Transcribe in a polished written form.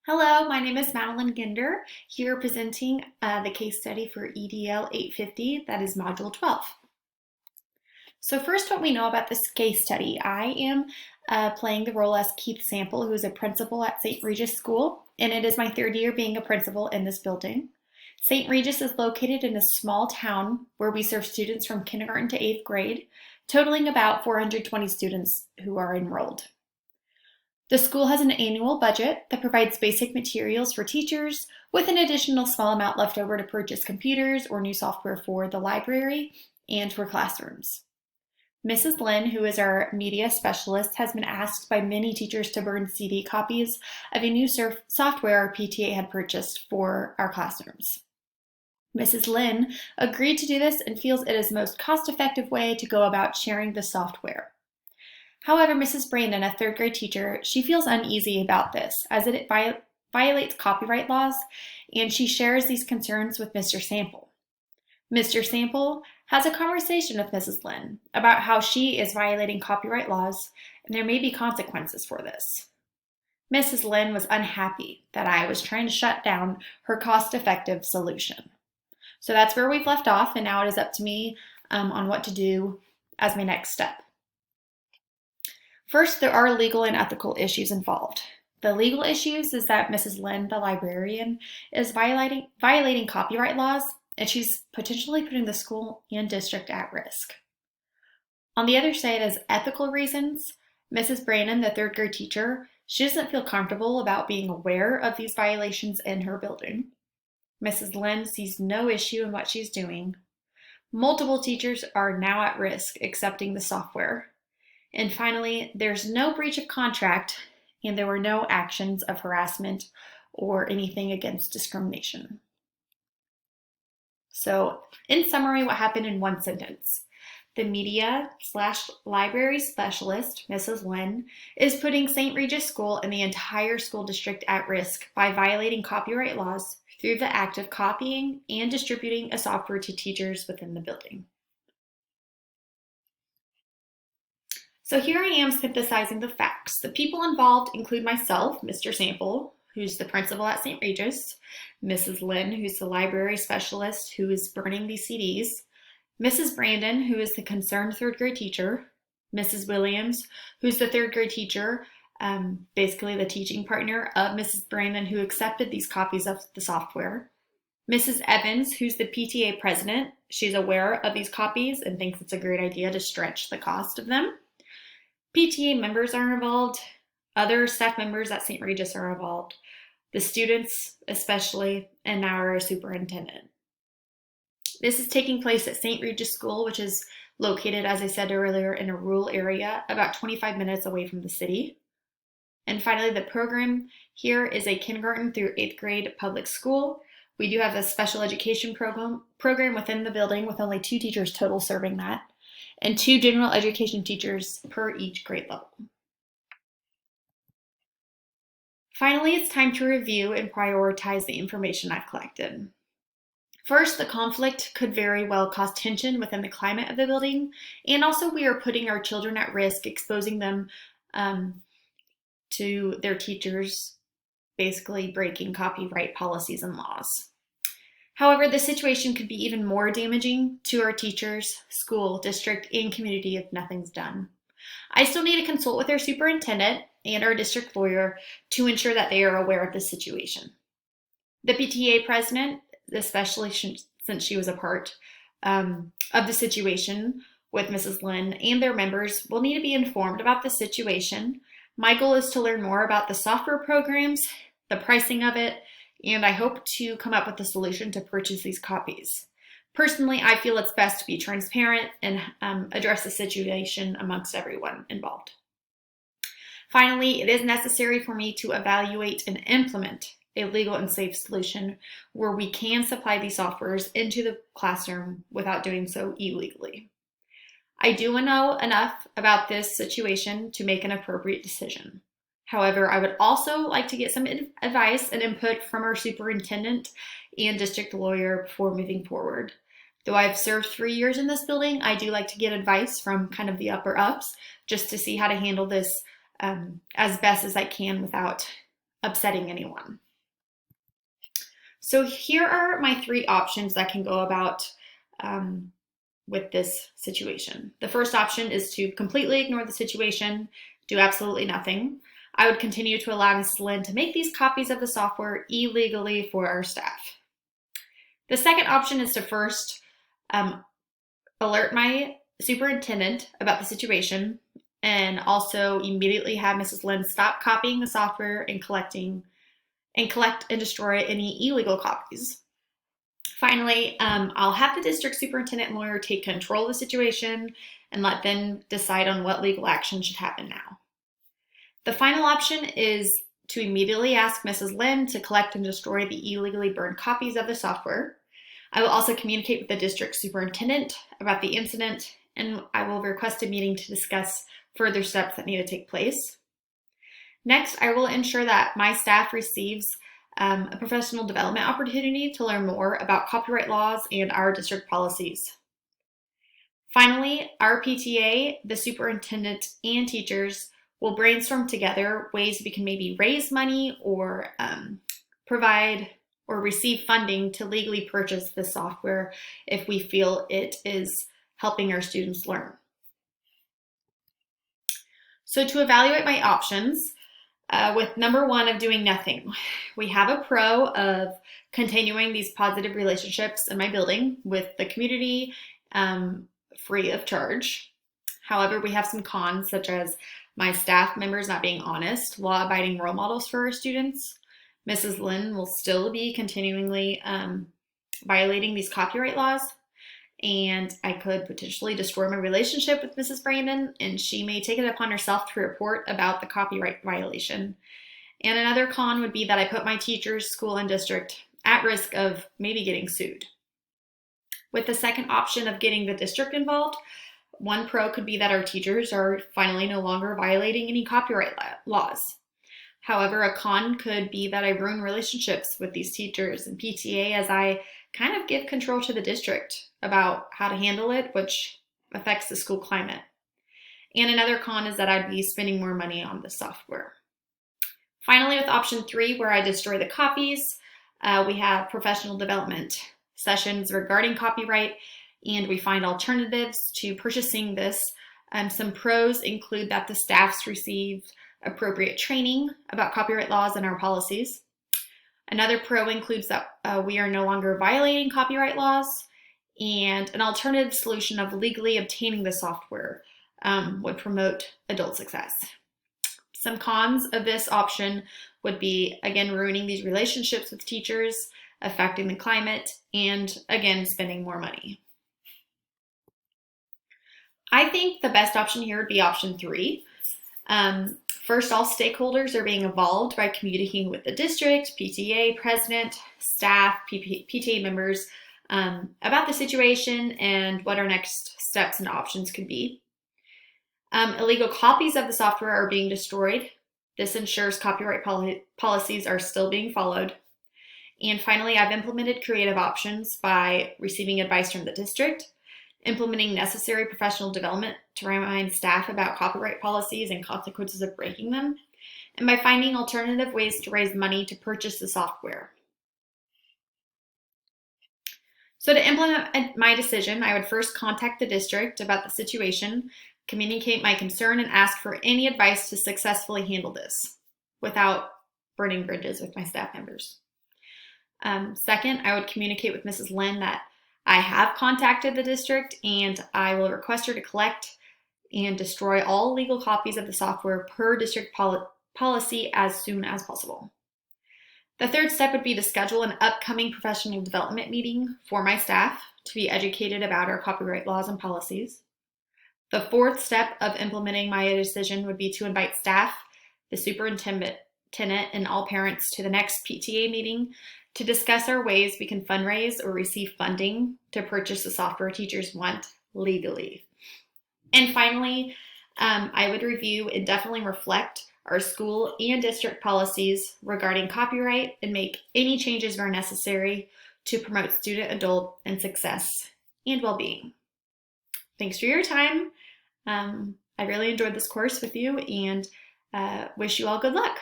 Hello, my name is Madeline Ginder, here presenting the case study for EDL 850, that is Module 12. So first, what we know about this case study, I am playing the role as Keith Sample, who is a principal at St. Regis School, and it is my third year being a principal in this building. St. Regis is located in a small town where we serve students from kindergarten to 8th grade, totaling about 420 students who are enrolled. The school has an annual budget that provides basic materials for teachers, with an additional small amount left over to purchase computers or new software for the library and for classrooms. Mrs. Lynn, who is our media specialist, has been asked by many teachers to burn CD copies of a new software our PTA had purchased for our classrooms. Mrs. Lynn agreed to do this and feels it is the most cost-effective way to go about sharing the software. However, Mrs. Brandon, a third grade teacher, she feels uneasy about this as it violates copyright laws, and she shares these concerns with Mr. Sample. Mr. Sample has a conversation with Mrs. Lynn about how she is violating copyright laws and there may be consequences for this. Mrs. Lynn was unhappy that I was trying to shut down her cost-effective solution. So that's where we've left off, and now it is up to me on what to do as my next step. First, there are legal and ethical issues involved. The legal issues is that Mrs. Lynn, the librarian, is violating copyright laws, and she's potentially putting the school and district at risk. On the other side, as ethical reasons, Mrs. Brandon, the third grade teacher, she doesn't feel comfortable about being aware of these violations in her building. Mrs. Lynn sees no issue in what she's doing. Multiple teachers are now at risk accepting the software. And finally, there's no breach of contract, and there were no actions of harassment or anything against discrimination. So, in summary, what happened in one sentence? The media/library specialist, Mrs. Lynn, is putting St. Regis School and the entire school district at risk by violating copyright laws through the act of copying and distributing a software to teachers within the building. So here I am synthesizing the facts. The people involved include myself, Mr. Sample, who's the principal at St. Regis, Mrs. Lynn, who's the library specialist who is burning these CDs, Mrs. Brandon, who is the concerned third grade teacher, Mrs. Williams, who's the third grade teacher, basically the teaching partner of Mrs. Brandon, who accepted these copies of the software, Mrs. Evans, who's the PTA president. She's aware of these copies and thinks it's a great idea to stretch the cost of them. PTA members are involved, other staff members at St. Regis are involved, the students especially, and now our superintendent. This is taking place at St. Regis School, which is located, as I said earlier, in a rural area about 25 minutes away from the city. And finally, the program here is a kindergarten through 8th grade public school. We do have a special education program within the building with only 2 teachers total serving that, and 2 general education teachers per each grade level. Finally, it's time to review and prioritize the information I've collected. First, the conflict could very well cause tension within the climate of the building, and also we are putting our children at risk, exposing them to their teachers basically breaking copyright policies and laws. However, the situation could be even more damaging to our teachers, school, district, and community if nothing's done. I still need to consult with our superintendent and our district lawyer to ensure that they are aware of the situation. The PTA president, especially since she was a part of the situation with Mrs. Lynn, and their members will need to be informed about the situation. My goal is to learn more about the software programs, the pricing of it, and I hope to come up with a solution to purchase these copies. Personally, I feel it's best to be transparent and address the situation amongst everyone involved. Finally, it is necessary for me to evaluate and implement a legal and safe solution where we can supply these softwares into the classroom without doing so illegally. I do know enough about this situation to make an appropriate decision. However, I would also like to get some advice and input from our superintendent and district lawyer before moving forward. Though I've served 3 years in this building, I do like to get advice from kind of the upper ups just to see how to handle this as best as I can without upsetting anyone. So here are my 3 options that can go about with this situation. The first option is to completely ignore the situation, do absolutely nothing. I would continue to allow Mrs. Lynn to make these copies of the software illegally for our staff. The second option is to first alert my superintendent about the situation and also immediately have Mrs. Lynn stop copying the software and collect and destroy any illegal copies. Finally, I'll have the district superintendent and lawyer take control of the situation and let them decide on what legal action should happen now. The final option is to immediately ask Mrs. Lynn to collect and destroy the illegally burned copies of the software. I will also communicate with the district superintendent about the incident, and I will request a meeting to discuss further steps that need to take place. Next, I will ensure that my staff receives a professional development opportunity to learn more about copyright laws and our district policies. Finally, our PTA, the superintendent, and teachers will brainstorm together ways we can maybe raise money or provide or receive funding to legally purchase the software if we feel it is helping our students learn. So to evaluate my options, with number 1 of doing nothing, we have a pro of continuing these positive relationships in my building with the community free of charge. However, we have some cons, such as my staff members not being honest, law-abiding role models for our students. Mrs. Lynn will still be continually violating these copyright laws, and I could potentially destroy my relationship with Mrs. Brandon, and she may take it upon herself to report about the copyright violation. And another con would be that I put my teachers, school, and district at risk of maybe getting sued. With the second option of getting the district involved, one pro could be that our teachers are finally no longer violating any copyright laws. However, a con could be that I ruin relationships with these teachers and PTA as I kind of give control to the district about how to handle it, which affects the school climate. And another con is that I'd be spending more money on the software. Finally, with option 3, where I destroy the copies, we have professional development sessions regarding copyright, and we find alternatives to purchasing this. Some pros include that the staffs receive appropriate training about copyright laws and our policies. Another pro includes that we are no longer violating copyright laws, and an alternative solution of legally obtaining the software would promote adult success. Some cons of this option would be, again, ruining these relationships with teachers, affecting the climate, and again, spending more money. I think the best option here would be option 3. First, all stakeholders are being involved by communicating with the district, PTA, president, staff, PTA members about the situation and what our next steps and options could be. Illegal copies of the software are being destroyed. This ensures copyright policies are still being followed. And finally, I've implemented creative options by receiving advice from the district, implementing necessary professional development to remind staff about copyright policies and consequences of breaking them, and by finding alternative ways to raise money to purchase the software. So to implement my decision, I would first contact the district about the situation, communicate my concern, and ask for any advice to successfully handle this without burning bridges with my staff members. Second, I would communicate with Mrs. Lynn that I have contacted the district and I will request her to collect and destroy all legal copies of the software per district policy as soon as possible. The third step would be to schedule an upcoming professional development meeting for my staff to be educated about our copyright laws and policies. The fourth step of implementing my decision would be to invite staff, the superintendent, and all parents to the next PTA meeting to discuss our ways we can fundraise or receive funding to purchase the software teachers want legally. And finally, I would review and definitely reflect our school and district policies regarding copyright and make any changes where necessary to promote student, adult, and success and well-being. Thanks for your time. I really enjoyed this course with you and wish you all good luck.